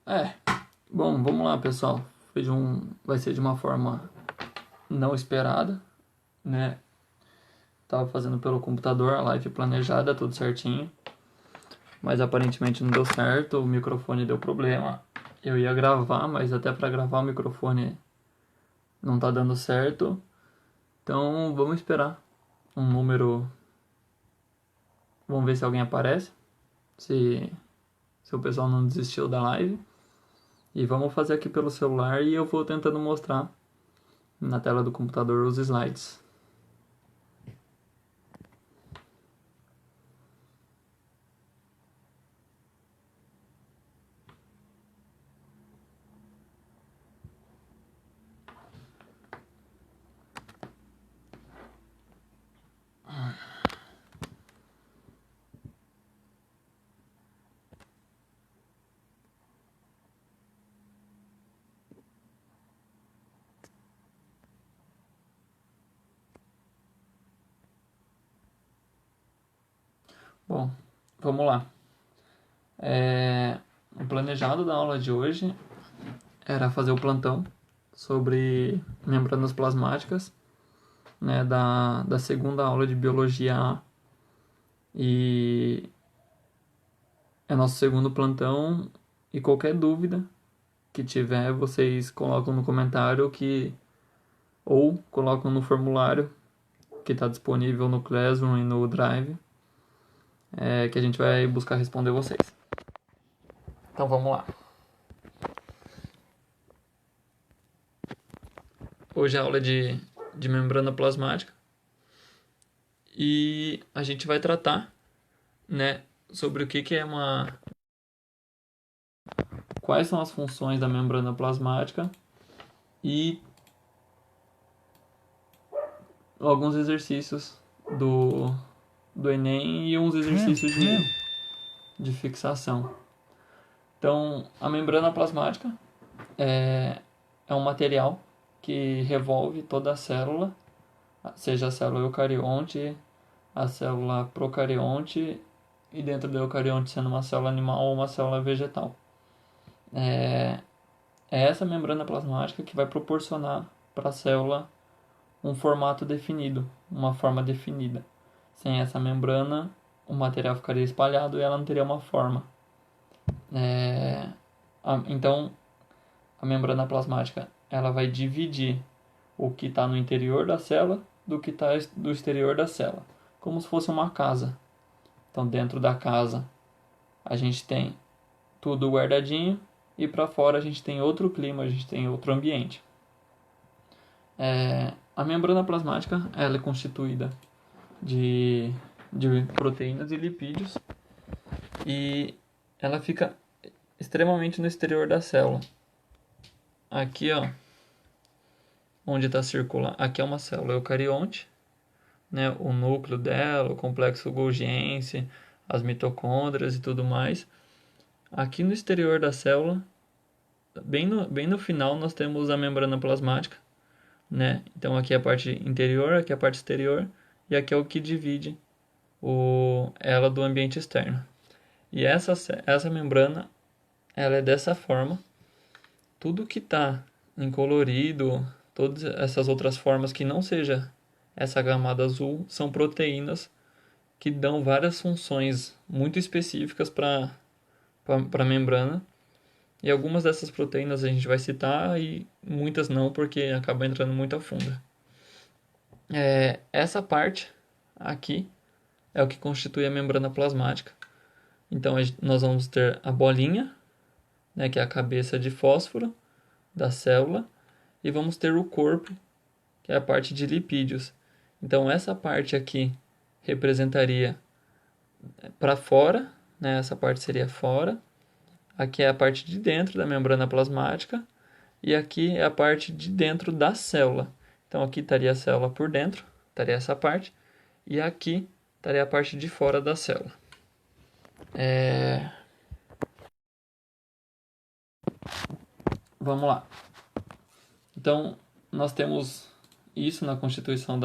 É, bom, vamos lá, pessoal. Vai ser de uma forma não esperada, né? Tava fazendo pelo computador, a live planejada, tudo certinho. Mas aparentemente não deu certo, o microfone deu problema. Eu ia gravar, mas até para gravar o microfone não tá dando certo. Então vamos esperar um número. Vamos ver se alguém aparece. Se, se o pessoal não desistiu da live. E vamos fazer aqui pelo celular e eu vou tentando mostrar na tela do computador os slides. Bom, vamos lá. O planejado da aula de hoje era fazer o plantão sobre membranas plasmáticas, né, da segunda aula de biologia A. E é nosso segundo plantão. E qualquer dúvida que tiver, vocês colocam no comentário ou colocam no formulário que está disponível no Classroom e no Drive, que a gente vai buscar responder vocês. Então vamos lá. Hoje é aula de membrana plasmática e a gente vai tratar, né, sobre o que é quais são as funções da membrana plasmática e alguns exercícios do Enem e uns exercícios de fixação. Então, a membrana plasmática é um material que revolve toda a célula, seja a célula eucarionte, a célula procarionte e dentro do eucarionte sendo uma célula animal ou uma célula vegetal. É essa membrana plasmática que vai proporcionar para a célula um formato definido, uma forma definida. Sem essa membrana, o material ficaria espalhado e ela não teria uma forma. Então, a membrana plasmática ela vai dividir o que está no interior da célula do que está do exterior da célula, como se fosse uma casa. Então, dentro da casa, a gente tem tudo guardadinho e para fora a gente tem outro clima, a gente tem outro ambiente. A membrana plasmática ela é constituída de proteínas e lipídios e ela fica extremamente no exterior da célula. Aqui, ó, onde está circulando, aqui é uma célula eucarionte, né? O núcleo dela, o complexo golgiense, as mitocôndrias e tudo mais. Aqui no exterior da célula, bem no final, nós temos a membrana plasmática, né? Então aqui é a parte interior, aqui é a parte exterior e aqui é o que divide ela do ambiente externo. E essa membrana, ela é dessa forma. Tudo que está em colorido, todas essas outras formas que não seja essa camada azul, são proteínas que dão várias funções muito específicas para a membrana. E algumas dessas proteínas a gente vai citar e muitas não, porque acaba entrando muito a fundo. Essa parte aqui é o que constitui a membrana plasmática. Então nós vamos ter a bolinha, né, que é a cabeça de fósforo da célula, e vamos ter o corpo, que é a parte de lipídios. Então essa parte aqui representaria para fora, né, essa parte seria fora. Aqui é a parte de dentro da membrana plasmática e aqui é a parte de dentro da célula. Então aqui estaria a célula por dentro, estaria essa parte, e aqui estaria a parte de fora da célula. Vamos lá. Então, nós temos isso na constituição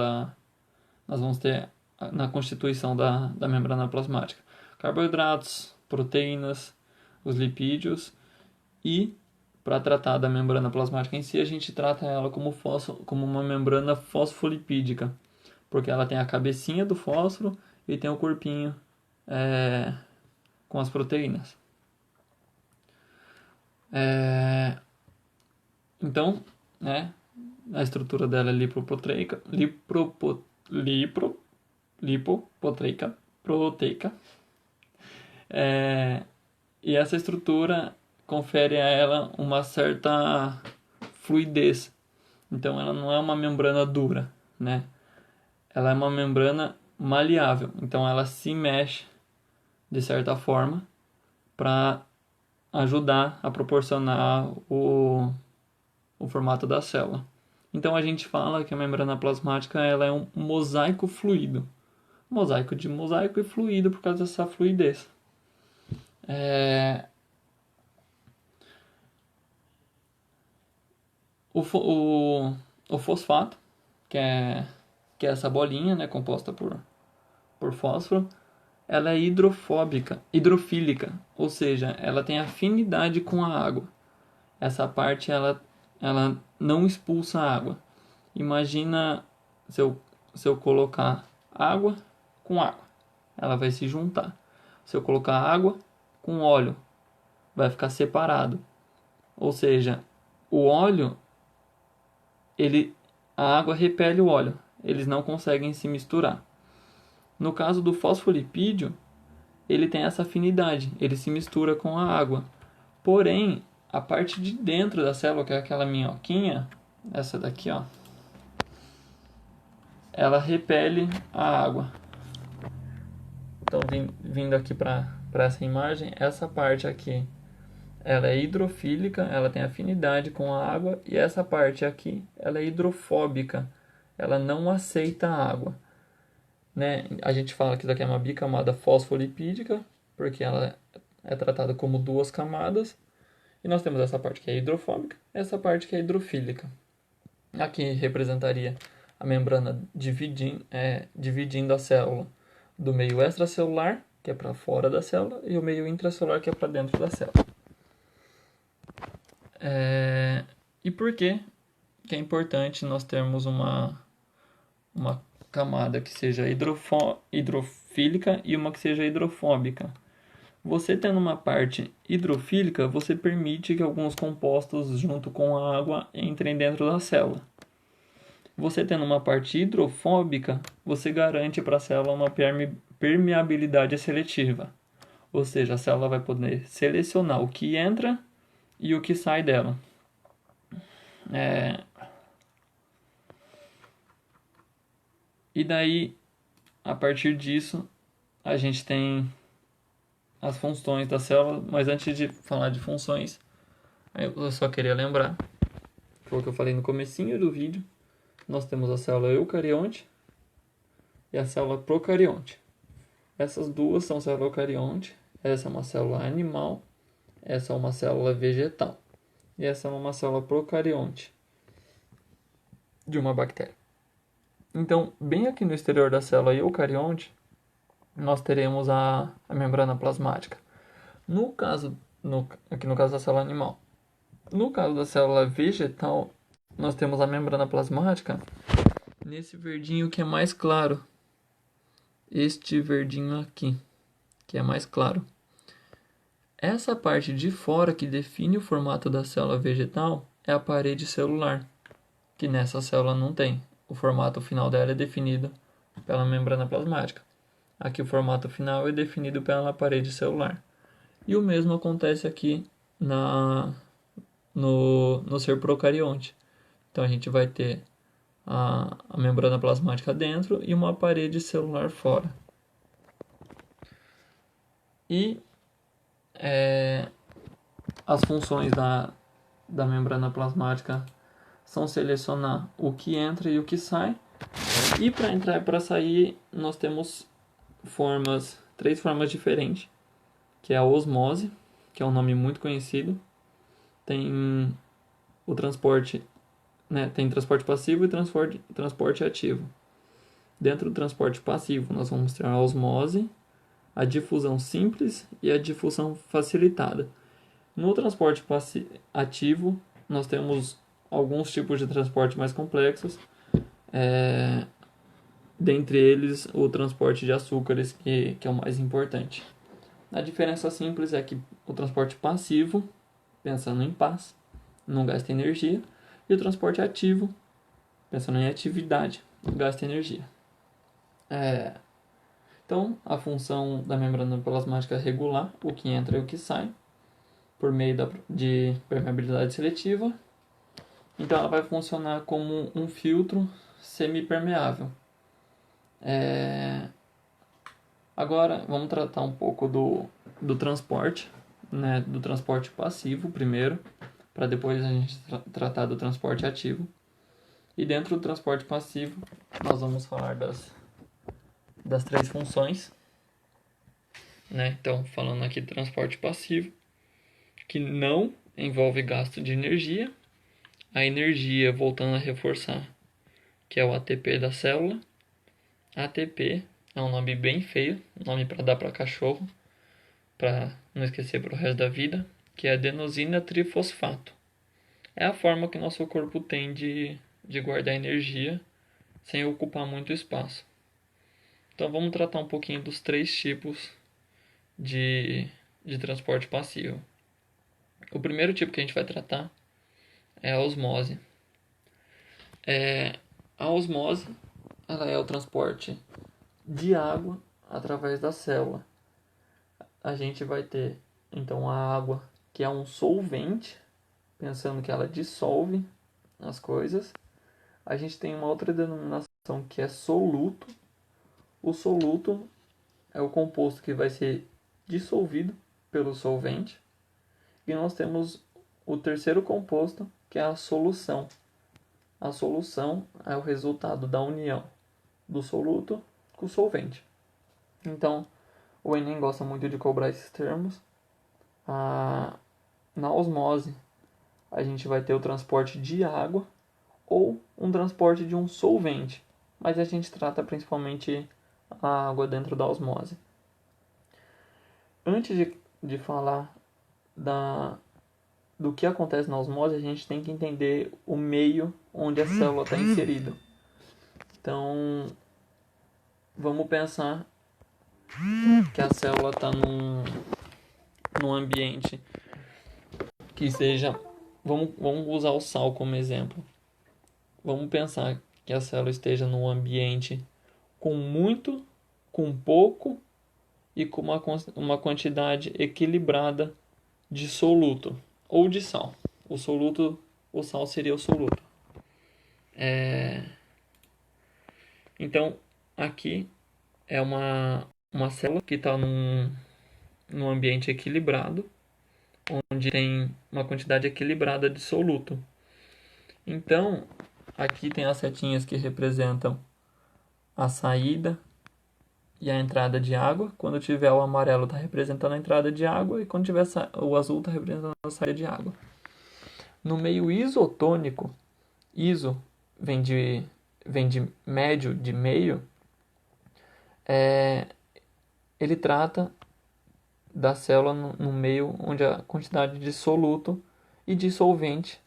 nós vamos ter na constituição da membrana plasmática. Carboidratos, proteínas, os lipídios E para tratar da membrana plasmática em si, a gente trata ela como uma membrana fosfolipídica, porque ela tem a cabecinha do fósforo e tem o corpinho com as proteínas. Então, né, a estrutura dela é lipoproteica, proteica. E essa estrutura confere a ela uma certa fluidez. Então ela não é uma membrana dura, né? Ela é uma membrana maleável. Então ela se mexe de certa forma para ajudar a proporcionar o formato da célula. Então a gente fala que a membrana plasmática ela é um mosaico fluido. Mosaico de mosaico e fluido por causa dessa fluidez. O fosfato, que é essa bolinha, né, composta por fósforo, ela é hidrofílica, ou seja, ela tem afinidade com a água. Essa parte ela não expulsa a água. Imagina se eu colocar água com água, ela vai se juntar. Se eu colocar água com óleo, vai ficar separado. Ou seja, o óleo, a água repele o óleo, eles não conseguem se misturar. No caso do fosfolipídio, ele tem essa afinidade, ele se mistura com a água. Porém, a parte de dentro da célula, que é aquela minhoquinha, essa daqui, ó, ela repele a água. Então, vindo aqui para essa imagem, essa parte aqui, ela é hidrofílica, ela tem afinidade com a água, e essa parte aqui, ela é hidrofóbica, ela não aceita a água. Né? A gente fala que isso aqui é uma bicamada fosfolipídica, porque ela é tratada como duas camadas, e nós temos essa parte que é hidrofóbica, essa parte que é hidrofílica. Aqui representaria a membrana dividindo a célula do meio extracelular, que é para fora da célula, e o meio intracelular, que é para dentro da célula. E por que é importante nós termos uma camada que seja hidrofílica e uma que seja hidrofóbica? Você tendo uma parte hidrofílica, você permite que alguns compostos junto com a água entrem dentro da célula. Você tendo uma parte hidrofóbica, você garante para a célula uma permeabilidade seletiva. Ou seja, a célula vai poder selecionar o que entra e o que sai dela. E daí, a partir disso, a gente tem as funções da célula. Mas antes de falar de funções, eu só queria lembrar, foi o que eu falei no comecinho do vídeo, nós temos a célula eucarionte e a célula procarionte. Essas duas são célula eucarionte, essa é uma célula animal, essa é uma célula vegetal. E essa é uma célula procarionte de uma bactéria. Então, bem aqui no exterior da célula eucarionte, nós teremos a membrana plasmática. Aqui no caso da célula animal. No caso da célula vegetal, nós temos a membrana plasmática nesse verdinho que é mais claro. Este verdinho aqui, que é mais claro. Essa parte de fora que define o formato da célula vegetal é a parede celular, que nessa célula não tem. O formato final dela é definido pela membrana plasmática. Aqui o formato final é definido pela parede celular. E o mesmo acontece aqui no ser procarionte. Então a gente vai ter a membrana plasmática dentro e uma parede celular fora. E as funções da membrana plasmática são selecionar o que entra e o que sai. E para entrar e para sair, nós temos três formas diferentes, que é a osmose, que é um nome muito conhecido. Tem o transporte, né, tem transporte passivo e transporte ativo. Dentro do transporte passivo, nós vamos ter a osmose, a difusão simples e a difusão facilitada. No transporte ativo, nós temos alguns tipos de transporte mais complexos, dentre eles o transporte de açúcares, que é o mais importante. A diferença simples é que o transporte passivo, pensando em paz, não gasta energia, e o transporte ativo, pensando em atividade, gasta energia. Então, a função da membrana plasmática é regular o que entra e o que sai, por meio de permeabilidade seletiva. Então, ela vai funcionar como um filtro semipermeável. Agora, vamos tratar um pouco do transporte, né, do transporte passivo primeiro, para depois a gente tratar do transporte ativo. E dentro do transporte passivo, nós vamos falar das três funções, né? Então, falando aqui do transporte passivo, que não envolve gasto de energia, a energia, voltando a reforçar, que é o ATP da célula. ATP é um nome bem feio, nome para dar para cachorro, para não esquecer para o resto da vida, que é adenosina trifosfato. É a forma que nosso corpo tem de guardar energia sem ocupar muito espaço. Então vamos tratar um pouquinho dos três tipos de transporte passivo. O primeiro tipo que a gente vai tratar é a osmose. A osmose, ela é o transporte de água através da célula. A gente vai ter então a água, que é um solvente, pensando que ela dissolve as coisas. A gente tem uma outra denominação que é soluto. O soluto é o composto que vai ser dissolvido pelo solvente. E nós temos o terceiro composto, que é a solução. A solução é o resultado da união do soluto com o solvente. Então, o Enem gosta muito de cobrar esses termos. Na osmose, a gente vai ter o transporte de água ou um transporte de um solvente, mas a gente trata principalmente a água dentro da osmose. Antes de falar do que acontece na osmose, a gente tem que entender o meio onde a célula está inserida. Então, vamos pensar que a célula está num ambiente que seja... Vamos usar o sal como exemplo. Vamos pensar que a célula esteja num ambiente com muito, com pouco e com uma quantidade equilibrada de soluto ou de sal. O sal seria o soluto. Então, aqui é uma célula que está num ambiente equilibrado, onde tem uma quantidade equilibrada de soluto. Então, aqui tem as setinhas que representam a saída e a entrada de água. Quando tiver o amarelo está representando a entrada de água e quando tiver o azul está representando a saída de água. No meio isotônico, iso vem de médio, de meio, ele trata da célula no meio onde a quantidade de soluto e de solvente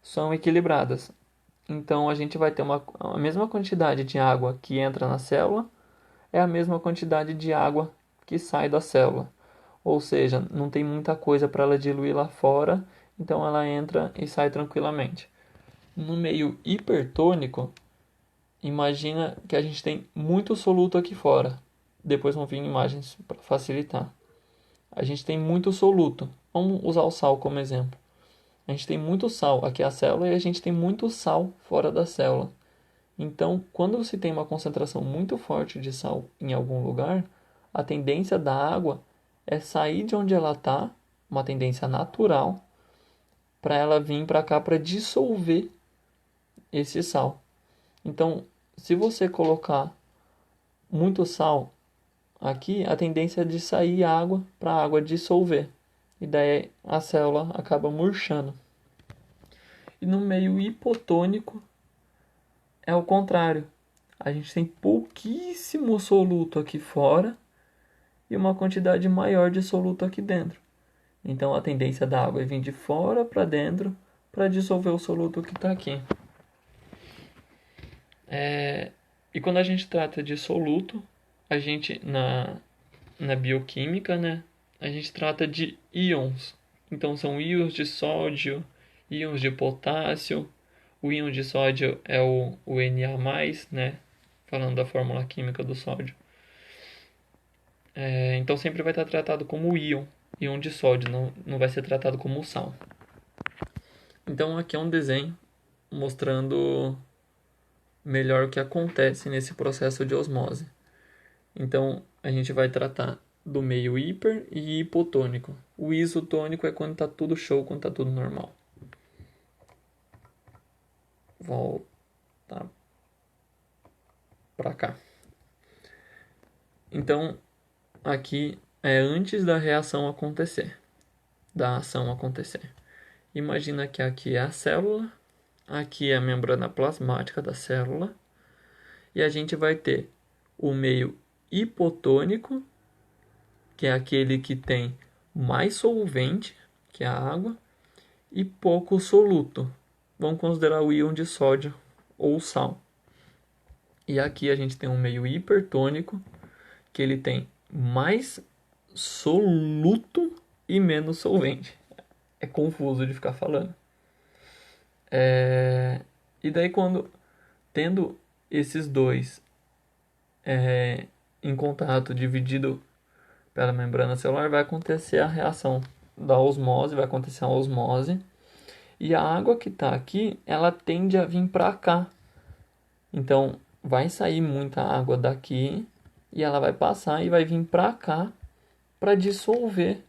são equilibradas. Então a gente vai ter a mesma quantidade de água que entra na célula, é a mesma quantidade de água que sai da célula. Ou seja, não tem muita coisa para ela diluir lá fora, então ela entra e sai tranquilamente. No meio hipertônico, imagina que a gente tem muito soluto aqui fora. Depois vão vir imagens para facilitar. A gente tem muito soluto. Vamos usar o sal como exemplo. A gente tem muito sal aqui a célula e a gente tem muito sal fora da célula. Então, quando você tem uma concentração muito forte de sal em algum lugar, a tendência da água é sair de onde ela está, uma tendência natural, para ela vir para cá para dissolver esse sal. Então, se você colocar muito sal aqui, a tendência é de sair água para a água dissolver. E daí a célula acaba murchando. E no meio hipotônico é o contrário. A gente tem pouquíssimo soluto aqui fora e uma quantidade maior de soluto aqui dentro. Então a tendência da água é vir de fora para dentro para dissolver o soluto que está aqui. E quando a gente trata de soluto, a gente na bioquímica, né, a gente trata de íons. Então são íons de sódio, íons de potássio. O íon de sódio é o Na+, né, falando da fórmula química do sódio. Então sempre vai estar tratado como íon de sódio, não vai ser tratado como sal. Então aqui é um desenho mostrando melhor o que acontece nesse processo de osmose. Então a gente vai tratar do meio hiper e hipotônico. O isotônico é quando está tudo show, quando está tudo normal. Volta para cá. Então aqui é antes da reação acontecer, da ação acontecer. Imagina que aqui é a célula, aqui é a membrana plasmática da célula, e a gente vai ter o meio hipotônico, que é aquele que tem mais solvente, que é a água, e pouco soluto. Vamos considerar o íon de sódio ou sal. E aqui a gente tem um meio hipertônico, que ele tem mais soluto e menos solvente. É confuso de ficar falando. E daí quando tendo esses dois em contato, dividido pela membrana celular, vai acontecer a reação da osmose, vai acontecer a osmose. E a água que está aqui, ela tende a vir para cá. Então, vai sair muita água daqui e ela vai passar e vai vir para cá para dissolver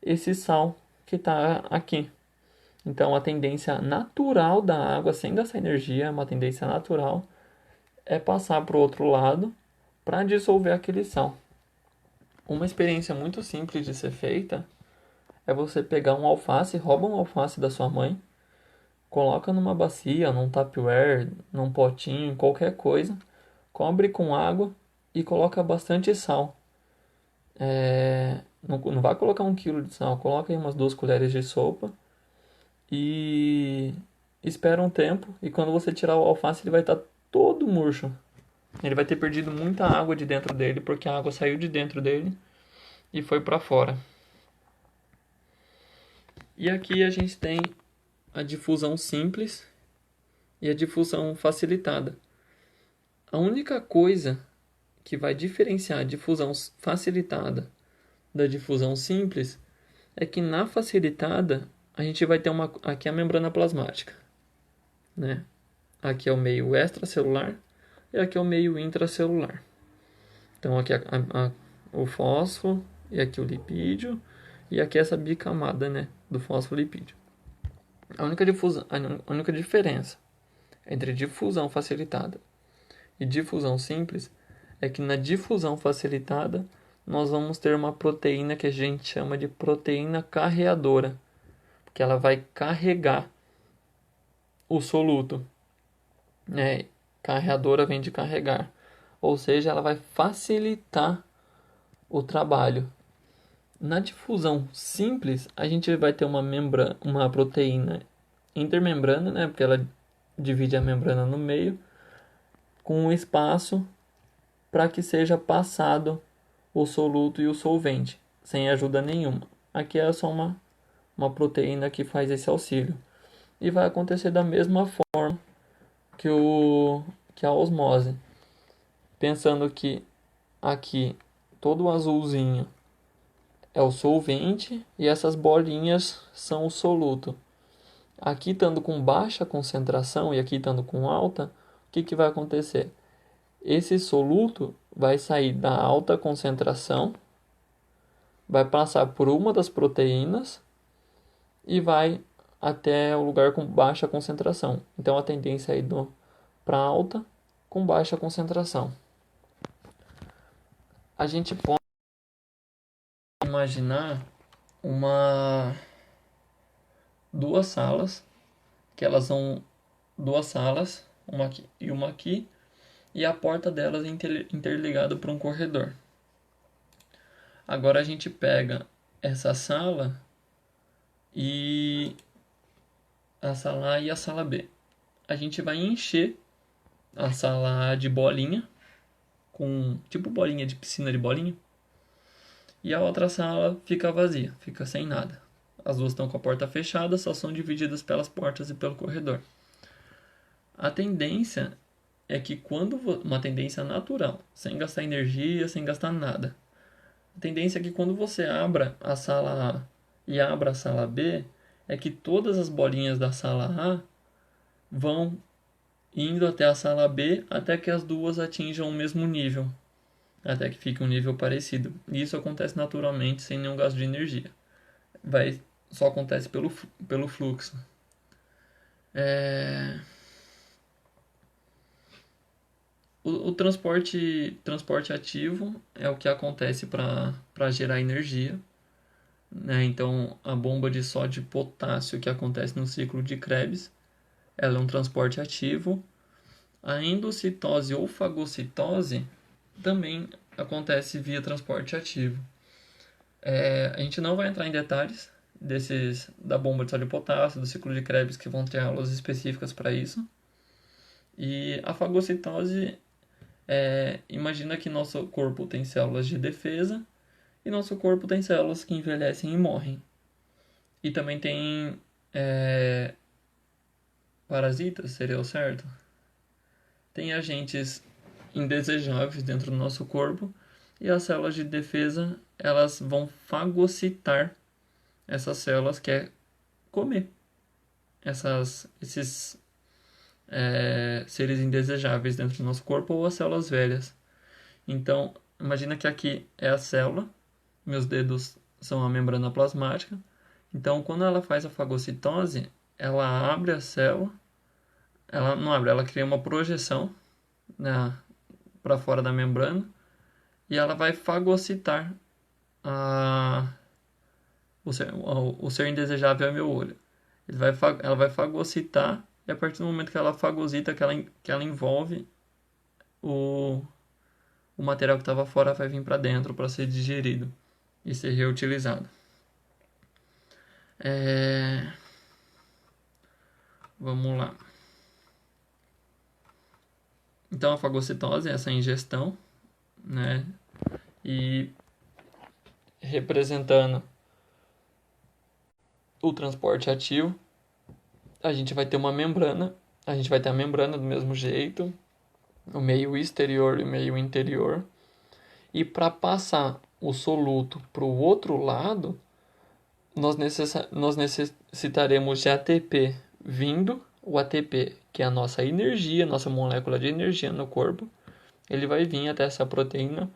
esse sal que está aqui. Então, a tendência natural da água, sem gastar energia, uma tendência natural, é passar para o outro lado para dissolver aquele sal. Uma experiência muito simples de ser feita é você pegar um alface, rouba um alface da sua mãe, coloca numa bacia, num tupperware, num potinho, qualquer coisa, cobre com água e coloca bastante sal. Não vai colocar 1 quilo de sal, coloca aí umas 2 colheres de sopa e espera um tempo, e quando você tirar o alface ele vai estar todo murcho. Ele vai ter perdido muita água de dentro dele, porque a água saiu de dentro dele e foi para fora. E aqui a gente tem a difusão simples e a difusão facilitada. A única coisa que vai diferenciar a difusão facilitada da difusão simples é que na facilitada a gente vai ter aqui a membrana plasmática, né? Aqui é o meio extracelular e aqui é o meio intracelular. Então aqui o fósforo e aqui o lipídio e aqui essa bicamada, né, do fosfolipídio. A única diferença entre difusão facilitada e difusão simples é que na difusão facilitada nós vamos ter uma proteína que a gente chama de proteína carreadora, que ela vai carregar o soluto, né? Carreadora vem de carregar, ou seja, ela vai facilitar o trabalho. Na difusão simples, a gente vai ter uma proteína intermembrana, né? Porque ela divide a membrana no meio, com um espaço para que seja passado o soluto e o solvente, sem ajuda nenhuma. Aqui é só uma proteína que faz esse auxílio. E vai acontecer da mesma forma que a osmose. Pensando que aqui todo o azulzinho é o solvente e essas bolinhas são o soluto. Aqui estando com baixa concentração e aqui estando com alta, o que vai acontecer? Esse soluto vai sair da alta concentração, vai passar por uma das proteínas e vai até o lugar com baixa concentração. Então a tendência é ir para alta com baixa concentração. A gente pode imaginar duas salas, que elas são duas salas, uma aqui e uma aqui, e a porta delas é interligada por um corredor. Agora a gente pega essa sala e a sala A e a sala B. A gente vai encher a sala A de bolinha, com tipo bolinha de piscina de bolinha, e a outra sala fica vazia, fica sem nada. As duas estão com a porta fechada, só são divididas pelas portas e pelo corredor. A tendência é que uma tendência natural, sem gastar energia, sem gastar nada. A tendência é que quando você abra a sala A e abra a sala B, é que todas as bolinhas da sala A vão indo até a sala B até que as duas atinjam o mesmo nível, até que fique um nível parecido. E isso acontece naturalmente, sem nenhum gasto de energia. Só acontece pelo fluxo. O transporte ativo é o que acontece para gerar energia, né? Então, a bomba de sódio e potássio que acontece no ciclo de Krebs, ela é um transporte ativo. A endocitose ou fagocitose também acontece via transporte ativo. A gente não vai entrar em detalhes da bomba de sódio e potássio, do ciclo de Krebs, que vão ter aulas específicas para isso. E a fagocitose, imagina que nosso corpo tem células de defesa e nosso corpo tem células que envelhecem e morrem. E também tem parasitas, seria o certo? Tem agentes indesejáveis dentro do nosso corpo e as células de defesa, elas vão fagocitar essas células, que é comer esses seres indesejáveis dentro do nosso corpo ou as células velhas. Então, imagina que aqui é a célula, meus dedos são a membrana plasmática. Então, quando ela faz a fagocitose, ela abre a célula, ela não abre, ela cria uma projeção, né, para fora da membrana e ela vai fagocitar o ser indesejável é meu olho. Ela vai fagocitar e a partir do momento que ela fagocita, que ela envolve o material que estava fora, vai vir para dentro para ser digerido e ser reutilizado. Vamos lá. Então a fagocitose é essa ingestão, né? E representando o transporte ativo, a gente vai ter uma membrana, a gente vai ter a membrana do mesmo jeito, o meio exterior e o meio interior. E para passar o soluto para o outro lado, nós necessitaremos de ATP vindo, o ATP, que é a nossa energia, nossa molécula de energia no corpo. Ele vai vir até essa proteína,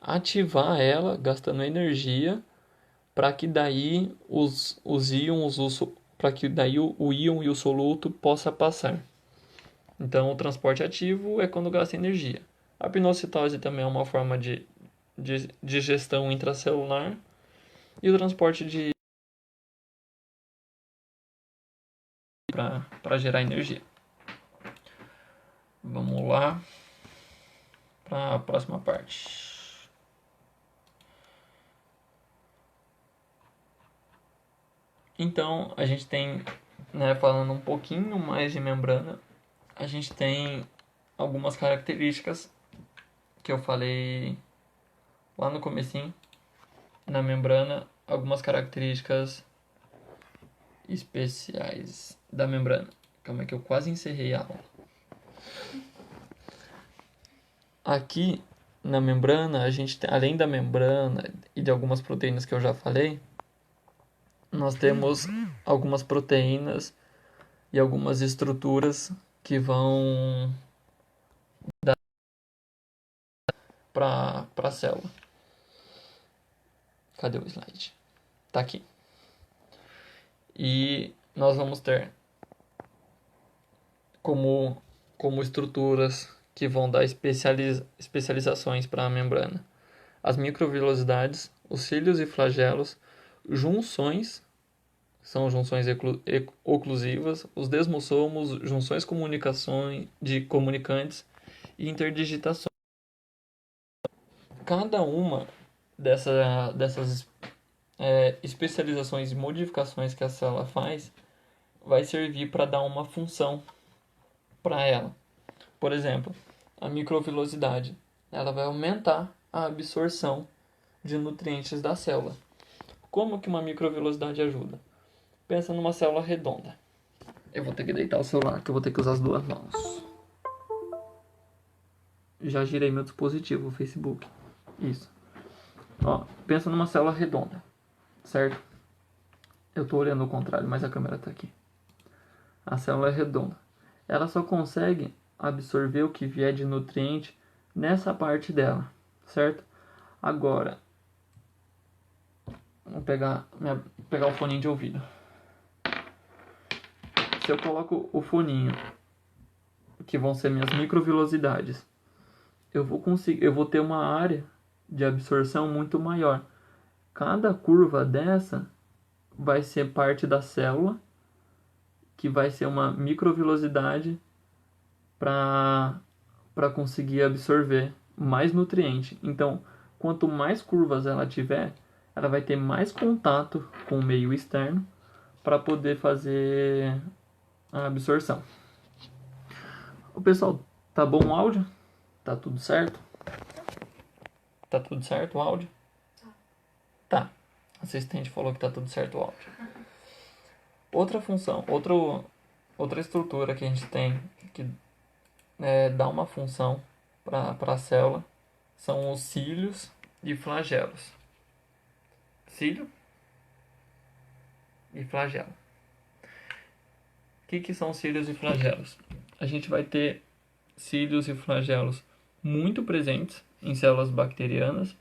ativar ela, gastando energia, para que daí os íons, para que daí o íon e o soluto possa passar. Então, o transporte ativo é quando gasta energia. A pinocitose também é uma forma de gestão intracelular. E o transporte para gerar energia. Vamos lá para a próxima parte. Então, a gente tem, né, falando um pouquinho mais de membrana, a gente tem algumas características que eu falei lá no comecinho, na membrana, algumas características especiais da membrana. Calma aí que eu quase encerrei a aula. Aqui na membrana, a gente tem, além da membrana e de algumas proteínas que eu já falei, nós temos algumas proteínas e algumas estruturas que vão dar para a célula. Cadê o slide? Tá aqui. E nós vamos ter como estruturas que vão dar especializações para a membrana as microvilosidades, os cílios e flagelos, junções, são junções oclusivas, os desmossomos, junções de comunicantes e interdigitações. Cada uma dessas especializações e modificações que a célula faz vai servir para dar uma função para ela. Por exemplo, a microvilosidade, ela vai aumentar a absorção de nutrientes da célula. Como que uma microvilosidade ajuda? Pensa numa célula redonda. Eu vou ter que deitar o celular, que eu vou ter que usar as duas mãos. Já girei meu dispositivo, o Facebook. Isso. Ó, pensa numa célula redonda, certo? Eu tô olhando ao contrário, mas a câmera tá aqui. A célula é redonda. Ela só consegue absorver o que vier de nutriente nessa parte dela, certo? Agora, vou pegar o foninho de ouvido. Se eu coloco o foninho, que vão ser minhas microvilosidades, eu vou ter uma área de absorção muito maior. Cada curva dessa vai ser parte da célula, que vai ser uma microvilosidade para conseguir absorver mais nutriente. Então, quanto mais curvas ela tiver, ela vai ter mais contato com o meio externo para poder fazer a absorção. O pessoal, tá bom o áudio? Tá tudo certo? Tá tudo certo o áudio? Tá. A assistente falou que tá tudo certo o áudio. Outra função, outra estrutura que a gente tem que dá uma função para a célula são os cílios e flagelos. Cílio e flagelo. O que são cílios e flagelos? A gente vai ter cílios e flagelos muito presentes em células bacterianas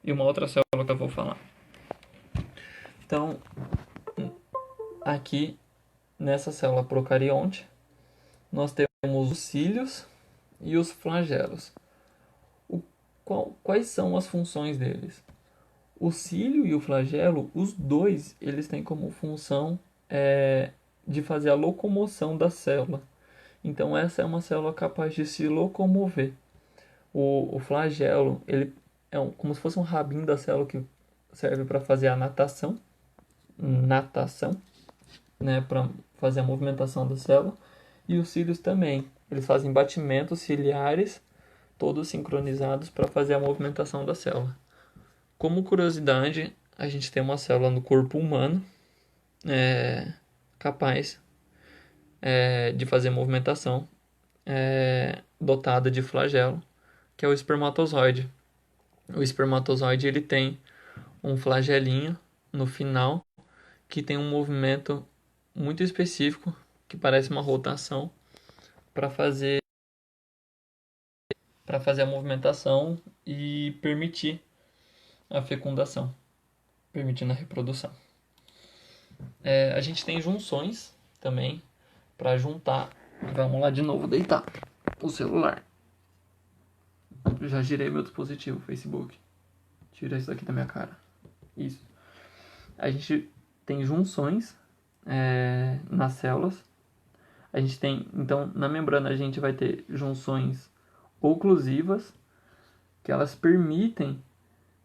e uma outra célula que eu vou falar. Então, aqui nessa célula procarionte, nós temos os cílios e os flagelos. Quais são as funções deles? O cílio e o flagelo, os dois, eles têm como função de fazer a locomoção da célula. Então essa é uma célula capaz de se locomover. O flagelo, ele como se fosse um rabinho da célula que serve para fazer a natação, né, para fazer a movimentação da célula. E os cílios também, eles fazem batimentos ciliares, todos sincronizados para fazer a movimentação da célula. Como curiosidade, a gente tem uma célula no corpo humano capaz de fazer movimentação, dotada de flagelo, que é o espermatozoide. O espermatozoide ele tem um flagelinho no final que tem um movimento muito específico que parece uma rotação para fazer a movimentação e permitir a fecundação, permitindo a reprodução. A gente tem junções também para juntar. Vamos lá de novo deitar o celular. Já girei meu dispositivo, Facebook. Tira isso daqui da minha cara. Isso. A gente tem junções nas células. A gente tem, então, na membrana a gente vai ter junções oclusivas, que elas permitem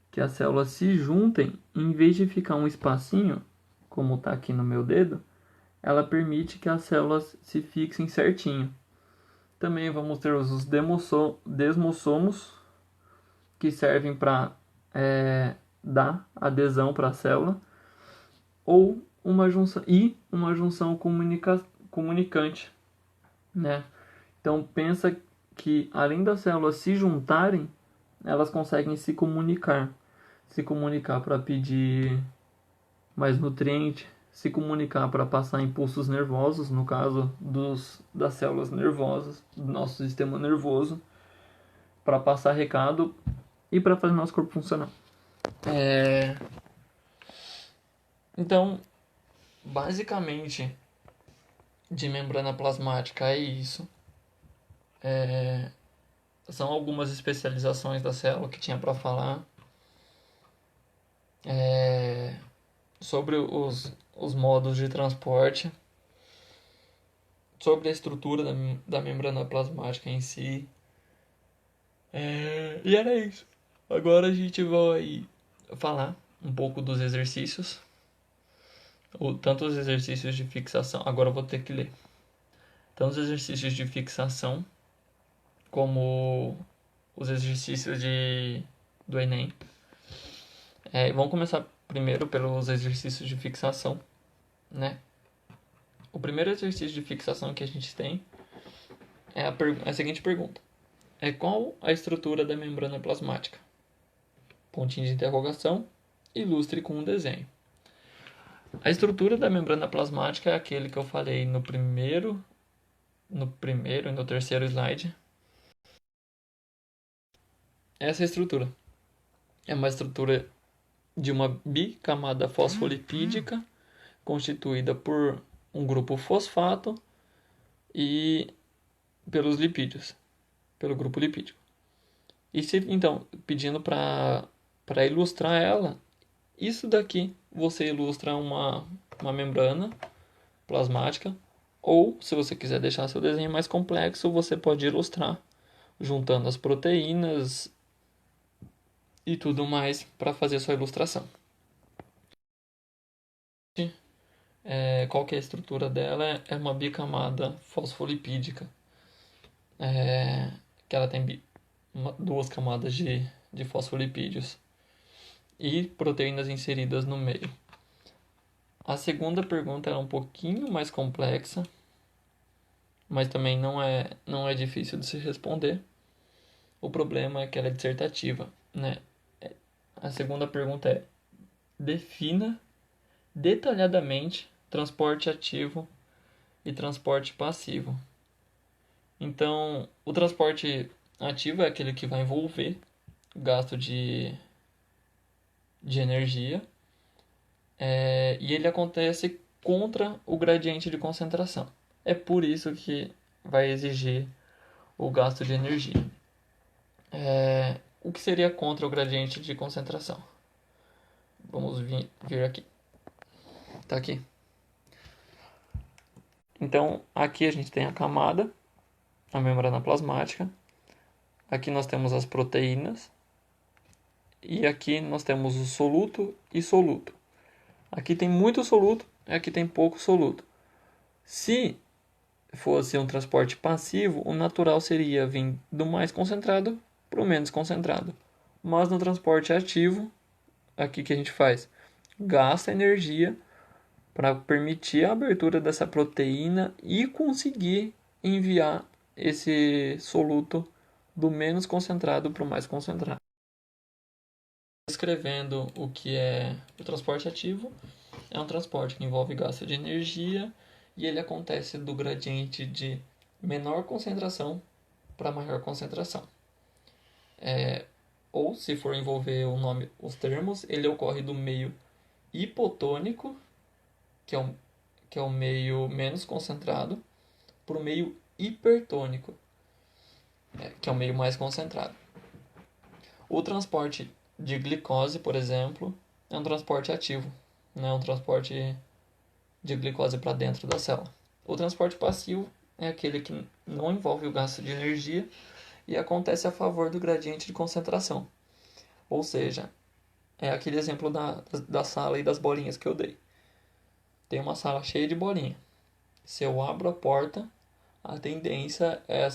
que as células se juntem, em vez de ficar um espacinho, como está aqui no meu dedo, ela permite que as células se fixem certinho. Também vamos ter os desmossomos, que servem para dar adesão para a célula, ou uma junção comunicante, né? Então pensa que além das células se juntarem, elas conseguem se comunicar para pedir mais nutriente, se comunicar para passar impulsos nervosos, no caso das células nervosas do nosso sistema nervoso, para passar recado e para fazer nosso corpo funcionar. Então, basicamente, de membrana plasmática é isso. São algumas especializações da célula que tinha para falar. Sobre os modos de transporte, sobre a estrutura da membrana plasmática em si. E era isso. Agora a gente vai falar um pouco dos exercícios, tanto os exercícios de fixação, agora eu vou ter que ler, tanto os exercícios de fixação como os exercícios do Enem. Vamos começar primeiro pelos exercícios de fixação, né? O primeiro exercício de fixação que a gente tem é a seguinte pergunta: qual a estrutura da membrana plasmática? Pontinho de interrogação, ilustre com um desenho. A estrutura da membrana plasmática é aquele que eu falei no primeiro e no terceiro slide. Essa estrutura é uma estrutura de uma bicamada fosfolipídica constituída por um grupo fosfato e pelos lipídios, pelo grupo lipídico. E então, pedindo para ilustrar ela, isso daqui você ilustra uma membrana plasmática, ou se você quiser deixar seu desenho mais complexo, você pode ilustrar juntando as proteínas e tudo mais para fazer sua ilustração. Qual que é a estrutura dela? É uma bicamada fosfolipídica, que ela tem duas camadas de fosfolipídios e proteínas inseridas no meio. A segunda pergunta é um pouquinho mais complexa, mas também não é difícil de se responder. O problema é que ela é dissertativa, né? A segunda pergunta é: defina detalhadamente transporte ativo e transporte passivo. Então, o transporte ativo é aquele que vai envolver gasto de energia, e ele acontece contra o gradiente de concentração. É por isso que vai exigir o gasto de energia. O que seria contra o gradiente de concentração? Vamos vir aqui. Tá aqui. Então, aqui a gente tem a camada, a membrana plasmática. Aqui nós temos as proteínas. E aqui nós temos o soluto e soluto. Aqui tem muito soluto e aqui tem pouco soluto. Se fosse um transporte passivo, o natural seria vir do mais concentrado para o menos concentrado. Mas no transporte ativo, aqui que a gente faz? Gasta energia para permitir a abertura dessa proteína e conseguir enviar esse soluto do menos concentrado para o mais concentrado. Descrevendo o que é o transporte ativo, é um transporte que envolve gasto de energia e ele acontece do gradiente de menor concentração para maior concentração. Ou, se for envolver os termos, ele ocorre do meio hipotônico, que é o meio menos concentrado, para o meio hipertônico, que é o meio mais concentrado. O transporte de glicose, por exemplo, é um transporte ativo, não é um transporte de glicose para dentro da célula. O transporte passivo é aquele que não envolve o gasto de energia e acontece a favor do gradiente de concentração. Ou seja, é aquele exemplo da sala e das bolinhas que eu dei. Tem uma sala cheia de bolinha. Se eu abro a porta, a tendência é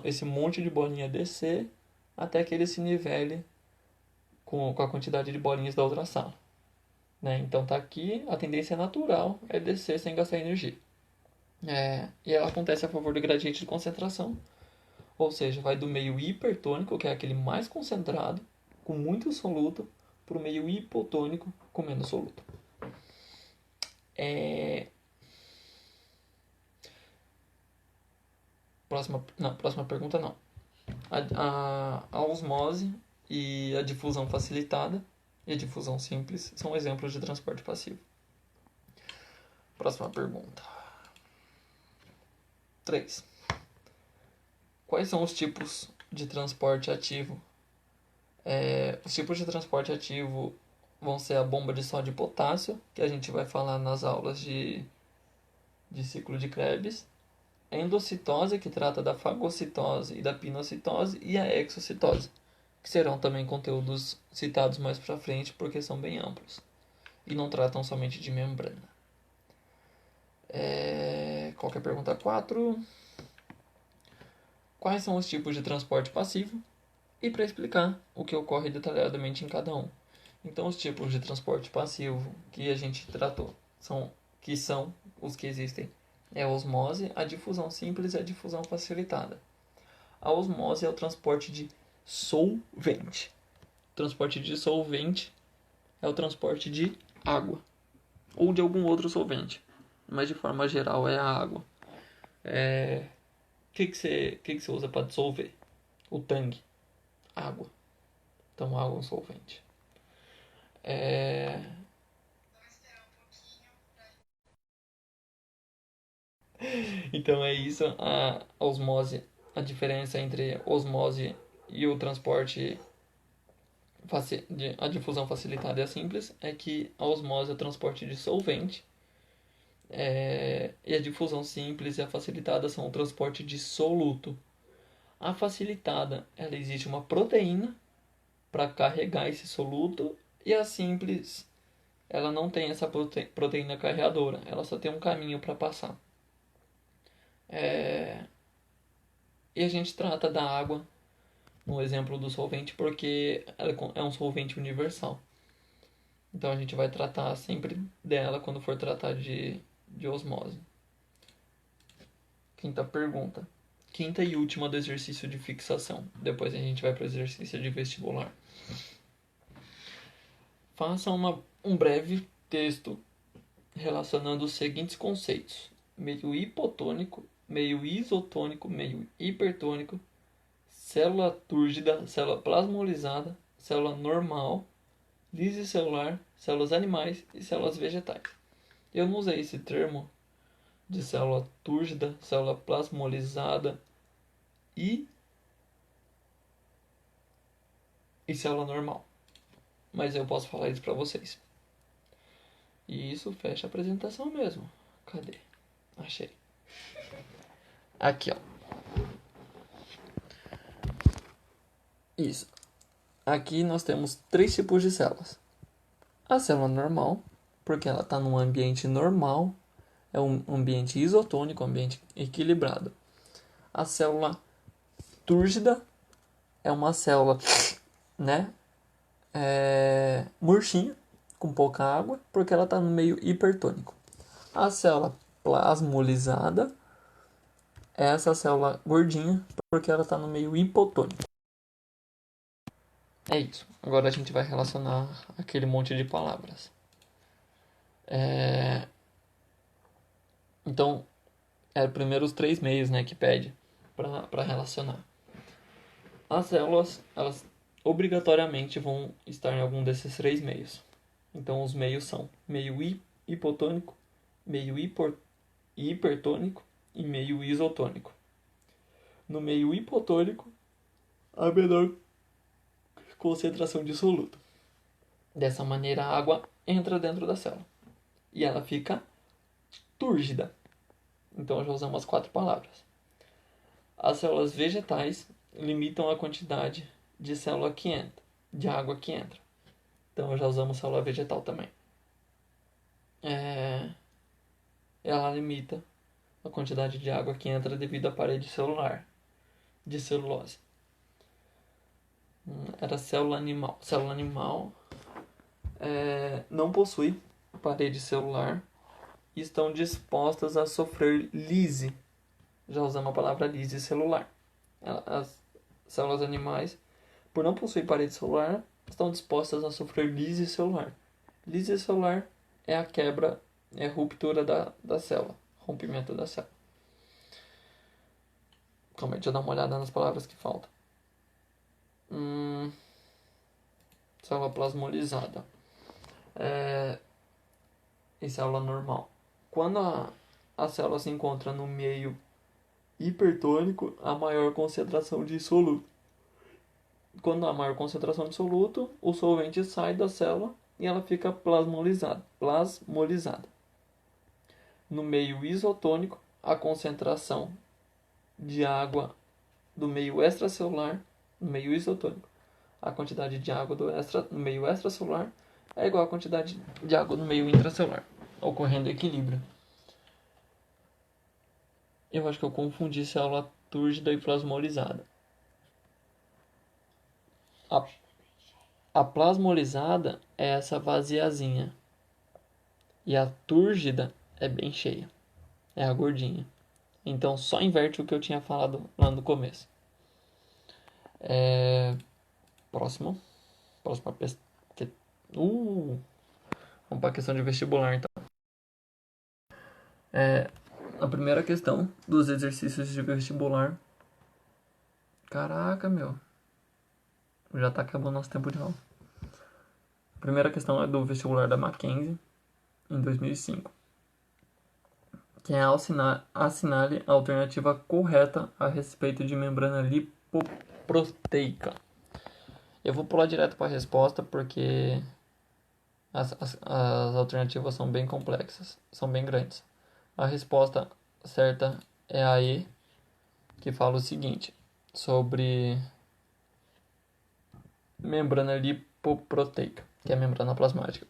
esse monte de bolinha descer até que ele se nivele com a quantidade de bolinhas da outra sala. Né? Então tá aqui, a tendência natural é descer sem gastar energia. E ela acontece a favor do gradiente de concentração, ou seja, vai do meio hipertônico, que é aquele mais concentrado, com muito soluto, para o meio hipotônico, com menos soluto. Próxima pergunta não. A osmose e a difusão facilitada e a difusão simples são exemplos de transporte passivo. Próxima pergunta. 3. Quais são os tipos de transporte ativo? Os tipos de transporte ativo vão ser a bomba de sódio e potássio, que a gente vai falar nas aulas de ciclo de Krebs, a endocitose, que trata da fagocitose e da pinocitose, e a exocitose, que serão também conteúdos citados mais para frente porque são bem amplos e não tratam somente de membrana. Qual que é a pergunta 4? Quais são os tipos de transporte passivo? E para explicar o que ocorre detalhadamente em cada um. Então, os tipos de transporte passivo que a gente tratou que são os que existem é a osmose, a difusão simples e a difusão facilitada. A osmose é o transporte de solvente. O transporte de solvente é o transporte de água ou de algum outro solvente, mas de forma geral é a água. O que você usa para dissolver? O tangue, água. Então, água é um solvente. Então é isso, a osmose, a diferença entre osmose e o transporte, a difusão facilitada e a simples, é que a osmose é o transporte de solvente, e a difusão simples e a facilitada são o transporte de soluto. A facilitada, ela existe uma proteína para carregar esse soluto, e a simples, ela não tem essa proteína carreadora, ela só tem um caminho para passar. E a gente trata da água no exemplo do solvente porque ela é um solvente universal. Então a gente vai tratar sempre dela quando for tratar de osmose. Quinta pergunta. Quinta e última do exercício de fixação. Depois a gente vai para o exercício de vestibular. Faça um breve texto relacionando os seguintes conceitos: meio hipotônico, meio isotônico, meio hipertônico, célula túrgida, célula plasmolizada, célula normal, lisicelular, células animais e células vegetais. Eu não usei esse termo de célula túrgida, célula plasmolizada e célula normal, mas eu posso falar isso para vocês. E isso fecha a apresentação mesmo. Cadê? Achei. Aqui, ó. Isso. Aqui nós temos 3 tipos de células. A célula normal, porque ela está num ambiente normal, é um ambiente isotônico, um ambiente equilibrado. A célula túrgida é uma célula, né, murchinha, com pouca água, porque ela está no meio hipertônico. A célula plasmolizada é essa célula gordinha, porque ela está no meio hipotônico. É isso. Agora a gente vai relacionar aquele monte de palavras. Então, primeiro os 3 meios, né, que pede para relacionar. As células, elas obrigatoriamente vão estar em algum desses 3 meios. Então, os meios são meio hipotônico, meio hipertônico e meio isotônico. No meio hipotônico, a menor concentração de soluto. Dessa maneira, a água entra dentro da célula e ela fica túrgida. Então, já usamos as 4 palavras. As células vegetais limitam a quantidade de célula que entra, de água que entra. Então, já usamos célula vegetal também. Ela limita a quantidade de água que entra devido à parede celular de celulose. Era célula animal. Célula animal não possui parede celular e estão dispostas a sofrer lise. Já usamos a palavra lise celular. As células animais, por não possuir parede celular, estão dispostas a sofrer lise celular. Lise celular é a quebra, é a ruptura da célula, rompimento da célula. Calma aí, deixa eu dar uma olhada nas palavras que faltam. Célula plasmolizada. E célula normal. Quando a célula se encontra no meio hipertônico, há maior concentração de soluto. Quando há maior concentração de soluto, o solvente sai da célula e ela fica plasmolizada. No meio isotônico, a concentração de água do meio extracelular, no meio isotônico, a quantidade de água no meio extracelular é igual à quantidade de água no meio intracelular, ocorrendo equilíbrio. Eu acho que eu confundi célula túrgida e plasmolizada. A plasmolizada é essa vaziazinha. E a túrgida é bem cheia. É a gordinha. Então só inverte o que eu tinha falado lá no começo. Próximo. Próxima questão. Vamos para a questão de vestibular então. A primeira questão dos exercícios de vestibular. Caraca, meu. Já tá acabando nosso tempo de aula. A primeira questão é do vestibular da Mackenzie, em 2005. Que é assinale a alternativa correta a respeito de membrana lipoproteica. Eu vou pular direto para a resposta porque as alternativas são bem complexas, são bem grandes. A resposta certa é a E, que fala o seguinte, sobre membrana lipoproteica, que é a membrana plasmática.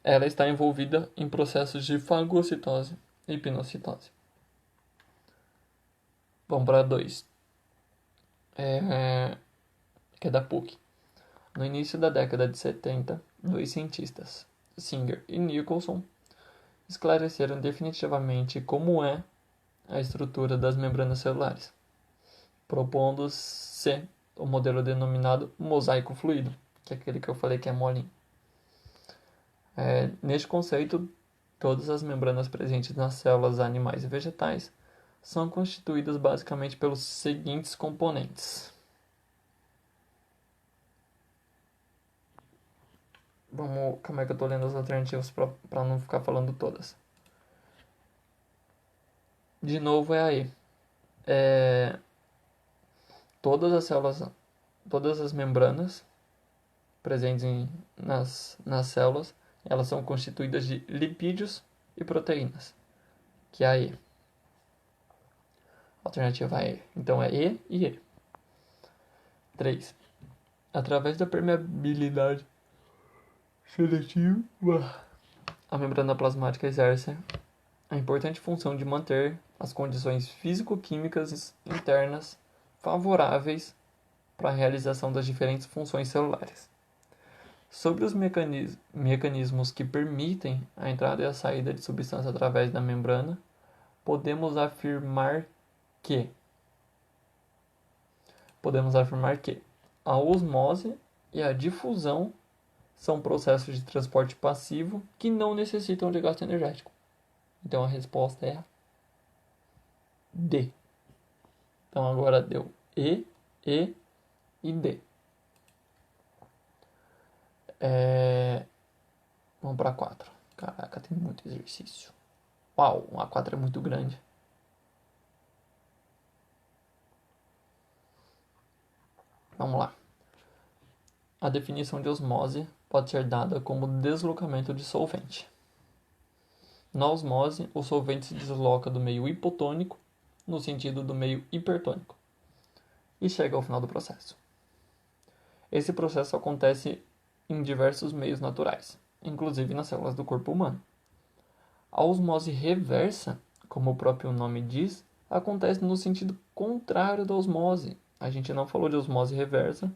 Ela está envolvida em processos de fagocitose e pinocitose. Vamos para 2. Que é da PUC. No início da década de 70, dois cientistas, Singer e Nicholson, esclareceram definitivamente como é a estrutura das membranas celulares, propondo-se o modelo denominado mosaico fluido, que é aquele que eu falei que é molinho. Neste conceito, todas as membranas presentes nas células animais e vegetais são constituídas basicamente pelos seguintes componentes. Calma aí que eu estou lendo as alternativas para não ficar falando todas. De novo é aí. Todas as células, todas as membranas presentes nas células, elas são constituídas de lipídios e proteínas, que é a E. Alternativa E. Então é E e E. 3. Através da permeabilidade seletiva, a membrana plasmática exerce a importante função de manter as condições físico-químicas internas favoráveis para a realização das diferentes funções celulares. Sobre os mecanismos que permitem a entrada e a saída de substância através da membrana, podemos afirmar que a osmose e a difusão são processos de transporte passivo que não necessitam de gasto energético. Então a resposta é D. Então agora deu E e D. Vamos para 4. Caraca, tem muito exercício. Uau, a 4 é muito grande. Vamos lá. A definição de osmose pode ser dada como deslocamento de solvente. Na osmose, o solvente se desloca do meio hipotônico no sentido do meio hipertônico e chega ao final do processo. Esse processo acontece em diversos meios naturais, inclusive nas células do corpo humano. A osmose reversa, como o próprio nome diz, acontece no sentido contrário da osmose. A gente não falou de osmose reversa,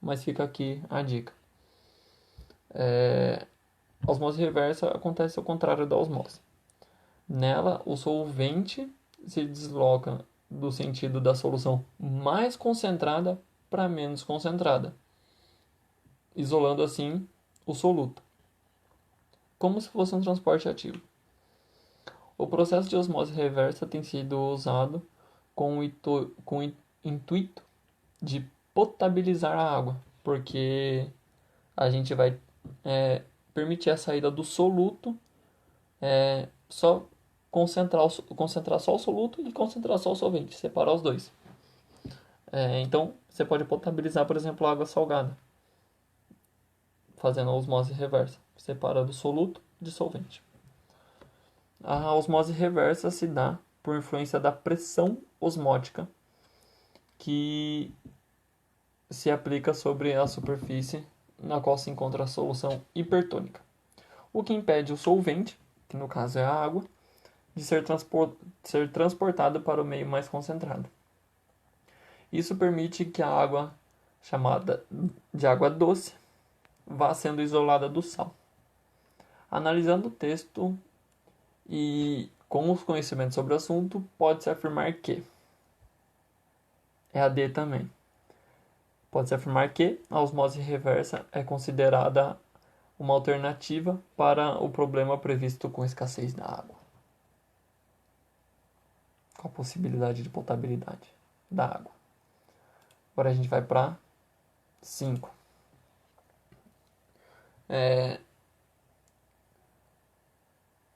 mas fica aqui a dica. A osmose reversa acontece ao contrário da osmose. Nela, o solvente se desloca do sentido da solução mais concentrada para menos concentrada, isolando assim o soluto, como se fosse um transporte ativo. O processo de osmose reversa tem sido usado com o intuito de potabilizar a água, porque a gente vai permitir a saída do soluto, só concentrar só o soluto e concentrar só o solvente, separar os dois. Então, você pode potabilizar, por exemplo, a água salgada, fazendo a osmose reversa, separando o soluto de solvente. A osmose reversa se dá por influência da pressão osmótica, que se aplica sobre a superfície na qual se encontra a solução hipertônica, o que impede o solvente, que no caso é a água, de ser transportado para o meio mais concentrado. Isso permite que a água, chamada de água doce, vá sendo isolada do sal. Analisando o texto e com os conhecimentos sobre o assunto, pode-se afirmar que é a D também. Pode-se afirmar que a osmose reversa é considerada uma alternativa para o problema previsto com escassez da água, com a possibilidade de potabilidade da água. Agora a gente vai para 5.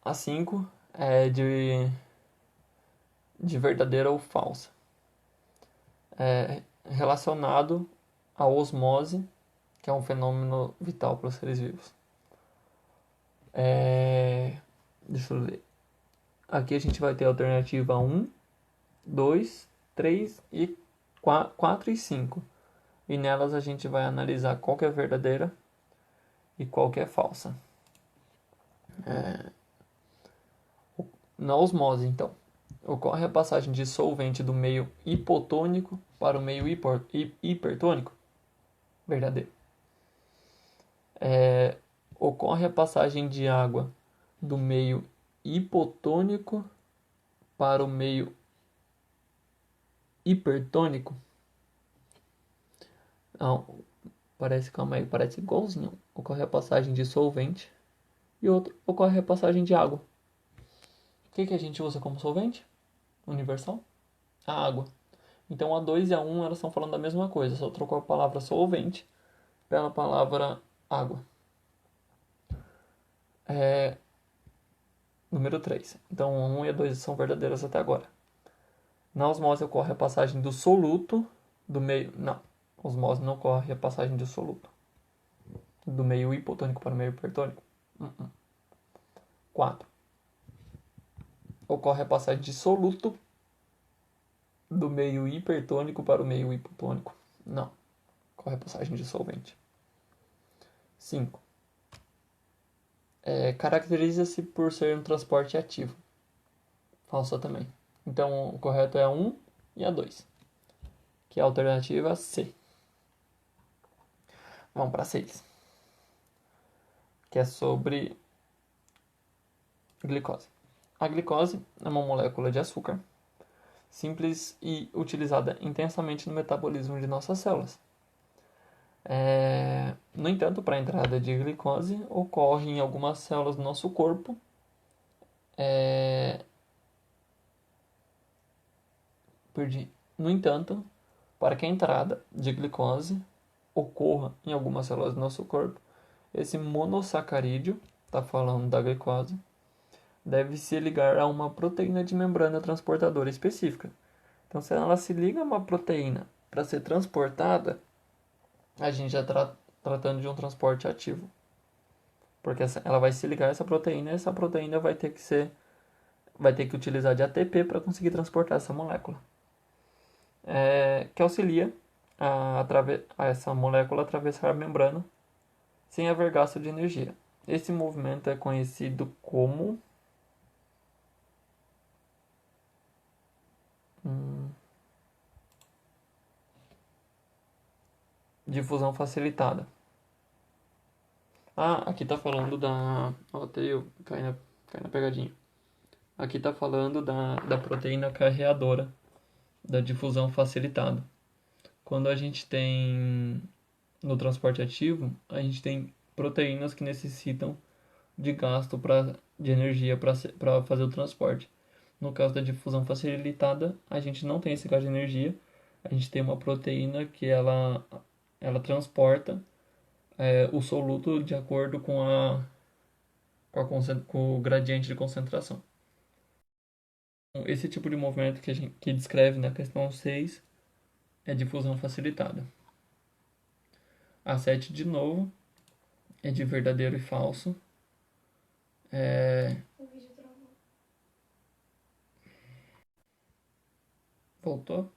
A 5 é de verdadeira ou falsa. É relacionado à osmose, que é um fenômeno vital para os seres vivos. Deixa eu ler. Aqui a gente vai ter a alternativa 1, 2, 3 e 4 e 5. E nelas a gente vai analisar qual que é verdadeira e qual que é falsa. Na osmose, então, ocorre a passagem de solvente do meio hipotônico para o meio hipertônico. Verdadeiro. Ocorre a passagem de água do meio hipotônico para o meio hipertônico. Não, calma aí, parece igualzinho. Ocorre a passagem de solvente e outro ocorre a passagem de água. O que a gente usa como solvente universal? A água. Então a 2 e a 1 elas estão falando da mesma coisa, só trocou a palavra solvente pela palavra água. Número 3. Então a 1 e a 2 são verdadeiras até agora. Na osmose ocorre a passagem do soluto do meio... Não, osmose não ocorre a passagem do soluto do meio hipotônico para o meio hipertônico. 4. Ocorre a passagem de soluto do meio hipertônico para o meio hipotônico. Não. Ocorre a passagem de solvente. 5. Caracteriza-se por ser um transporte ativo. Falsa também. Então o correto é a 1 e a 2, que é a alternativa C. Vamos para 6, que é sobre glicose. A glicose é uma molécula de açúcar simples e utilizada intensamente no metabolismo de nossas células. No entanto, para a entrada de glicose ocorre em algumas células do nosso corpo No entanto, para que a entrada de glicose ocorra em algumas células do nosso corpo, esse monossacarídeo, está falando da glicose, deve se ligar a uma proteína de membrana transportadora específica. Então, se ela se liga a uma proteína para ser transportada, a gente já está tratando de um transporte ativo. Porque ela vai se ligar a essa proteína e essa proteína vai ter que utilizar de ATP para conseguir transportar essa molécula. Que auxilia a essa molécula a atravessar a membrana sem haver gasto de energia. Esse movimento é conhecido como difusão facilitada. Aqui está falando da... Cai na pegadinha. Aqui está falando da proteína carreadora, da difusão facilitada. Quando a gente tem no transporte ativo, a gente tem proteínas que necessitam de gasto de energia para fazer o transporte. No caso da difusão facilitada, a gente não tem esse gasto de energia, a gente tem uma proteína que ela transporta o soluto de acordo com o gradiente de concentração. Esse tipo de movimento que descreve na questão 6 é difusão facilitada. A 7, de novo, é de verdadeiro e falso. O vídeo travou. Voltou?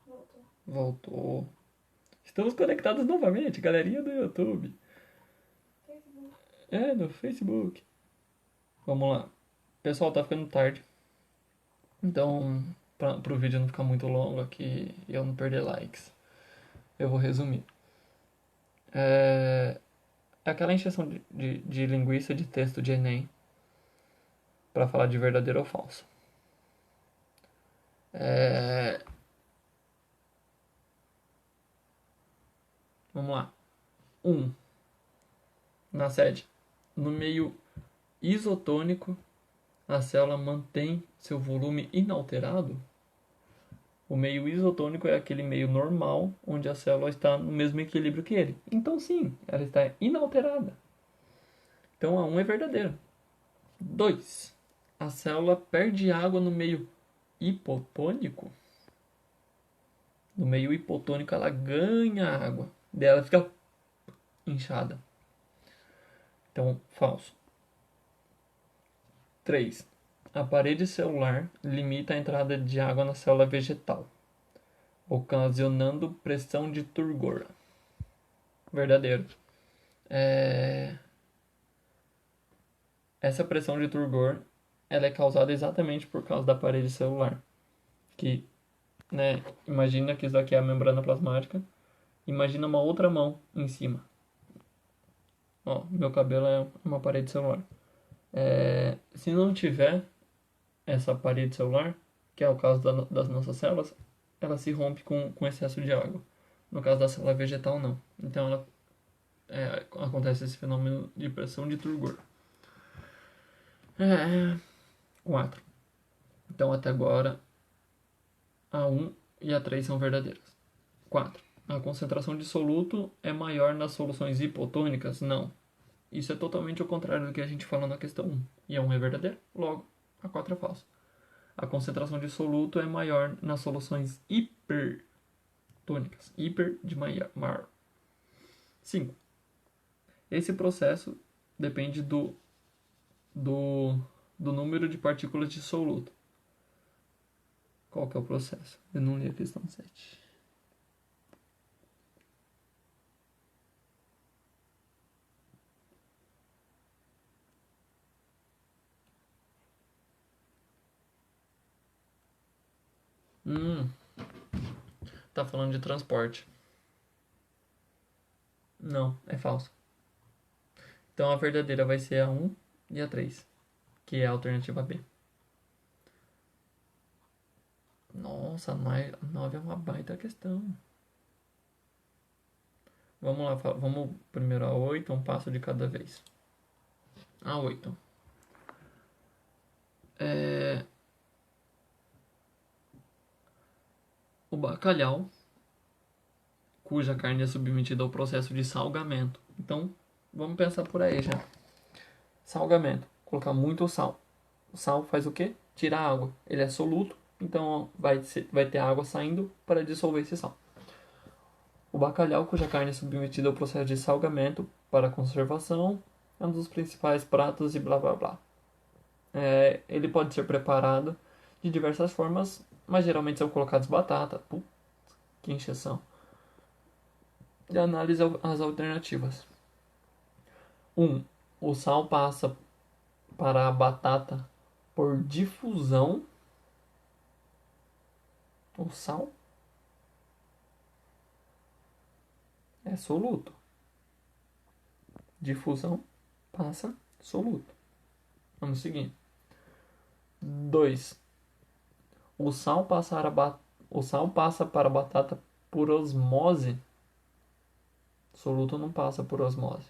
Voltou. Voltou. Estamos conectados novamente, galerinha do YouTube. Facebook. É, no Facebook. Vamos lá. Pessoal, tá ficando tarde. Então, pro vídeo não ficar muito longo aqui e eu não perder likes, eu vou resumir. É aquela encheção de linguiça de texto de Enem para falar de verdadeiro ou falso. Vamos lá. 1. Na sede. No meio isotônico, a célula mantém seu volume inalterado? O meio isotônico é aquele meio normal, onde a célula está no mesmo equilíbrio que ele. Então, sim, ela está inalterada. Então, a 1 é verdadeira. 2. A célula perde água no meio hipotônico? No meio hipotônico, ela ganha água. Daí ela fica inchada. Então, falso. 3. A parede celular limita a entrada de água na célula vegetal, ocasionando pressão de turgor. Verdadeiro. Essa pressão de turgor ela é causada exatamente por causa da parede celular. Que, né, imagina que isso aqui é a membrana plasmática. Imagina uma outra mão em cima. Ó, meu cabelo é uma parede celular. Se não tiver essa parede celular, que é o caso das nossas células, ela se rompe com excesso de água. No caso da célula vegetal, não. Então, acontece esse fenômeno de pressão de turgor. 4. Então, até agora, a 1 e a 3 são verdadeiras. 4. A concentração de soluto é maior nas soluções hipotônicas? Não. Isso é totalmente o contrário do que a gente falou na questão 1. E a 1 é verdadeira, logo, a 4 é falsa. A concentração de soluto é maior nas soluções hipertônicas. Hiper de maior. 5. Esse processo depende do número de partículas de soluto. Qual que é o processo? Eu não li a questão 7. Tá falando de transporte. Não, é falso. Então a verdadeira vai ser a 1 e a 3, que é a alternativa B. Nossa, a 9 é uma baita questão. Vamos lá, vamos primeiro a 8, um passo de cada vez. A 8. O bacalhau, cuja carne é submetida ao processo de salgamento. Então, vamos pensar por aí já. Salgamento, colocar muito sal. O sal faz o quê? Tira a água. Ele é soluto, então vai ter água saindo para dissolver esse sal. O bacalhau, cuja carne é submetida ao processo de salgamento para conservação, é um dos principais pratos e blá blá blá. Ele pode ser preparado de diversas formas, mas geralmente são colocados batata. Putz, que encheção. E análise as alternativas. 1. O sal passa para a batata por difusão. O sal é soluto. Difusão passa soluto. Vamos seguir. 2. O sal passa para a batata por osmose. Soluto não passa por osmose.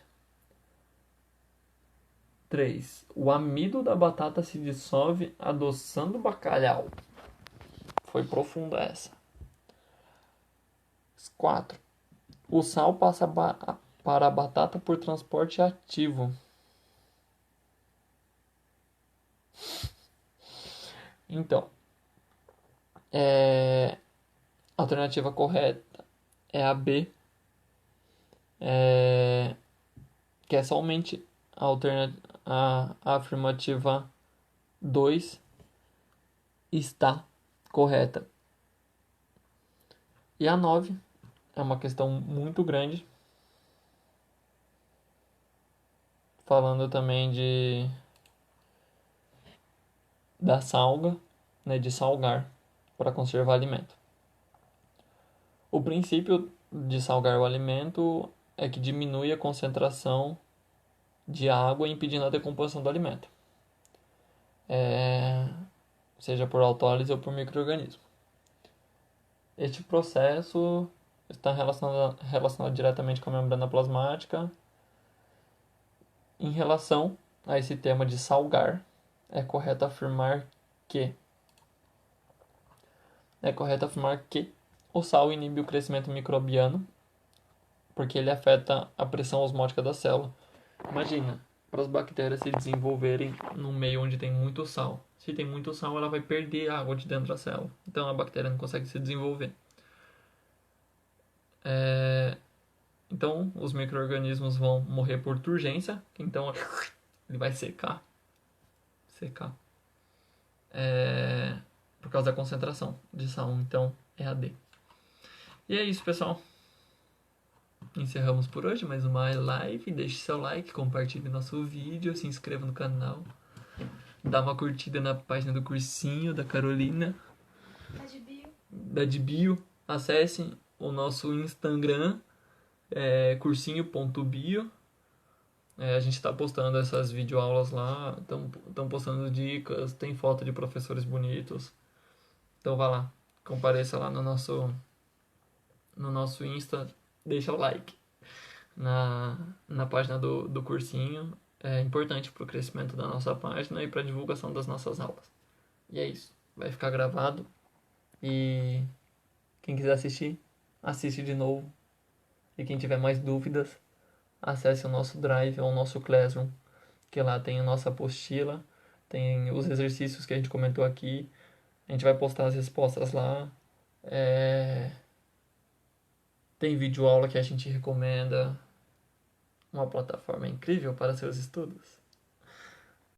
3. O amido da batata se dissolve adoçando o bacalhau. Foi profunda essa. 4. O sal passa para a batata por transporte ativo. Então, a alternativa correta é a B, que é somente a afirmativa 2 está correta. E a 9 é uma questão muito grande. Falando também da salga, né, de salgar para conservar alimento. O princípio de salgar o alimento é que diminui a concentração de água, impedindo a decomposição do alimento, seja por autólise ou por micro-organismo. Este processo está relacionado diretamente com a membrana plasmática. Em relação a esse tema de salgar, é correto afirmar que o sal inibe o crescimento microbiano, porque ele afeta a pressão osmótica da célula. Imagina, para as bactérias se desenvolverem num meio onde tem muito sal. Se tem muito sal, ela vai perder a água de dentro da célula. Então a bactéria não consegue se desenvolver. Então os micro-organismos vão morrer por turgência. Então ele vai secar. Por causa da concentração de sal. Então é AD. E é isso, pessoal. Encerramos por hoje mais uma live. Deixe seu like, compartilhe nosso vídeo, se inscreva no canal, dá uma curtida na página do cursinho da Carolina, da de bio. Acesse o nosso Instagram, cursinho.bio. A gente está postando essas videoaulas lá, estão postando dicas, tem foto de professores bonitos. Então vá lá, compareça lá no nosso Insta, deixa o like na página do cursinho. É importante para o crescimento da nossa página e para a divulgação das nossas aulas. E é isso, vai ficar gravado e quem quiser assistir, assiste de novo. E quem tiver mais dúvidas, acesse o nosso Drive ou o nosso Classroom, que lá tem a nossa apostila, tem os exercícios que a gente comentou aqui. A gente vai postar as respostas lá. Tem vídeo aula que a gente recomenda. Uma plataforma incrível para seus estudos.